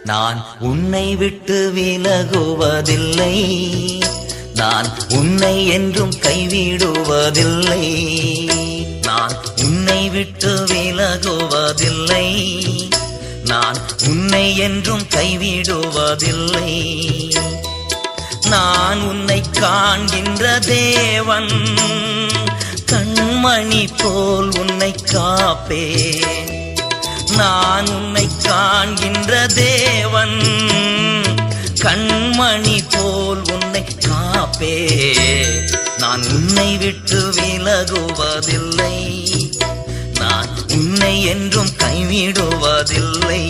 நான் உன்னை விட்டு விலகுவதில்லை, நான் உன்னை என்றும் கைவிடுவதில்லை. நான் உன்னை விட்டு விலகுவதில்லை, நான் உன்னை என்றும் கைவிடுவதில்லை. நான் உன்னை காண்கின்ற தேவன், கண்மணி போல் உன்னை காப்பேன். நான் உன்னை காண்கின்ற தேவன், கண்மணி போல் உன்னை காப்பேன். நான் உன்னை விட்டு விலகுவதில்லை, நான் உன்னை என்றும் கைவிடுவதில்லை.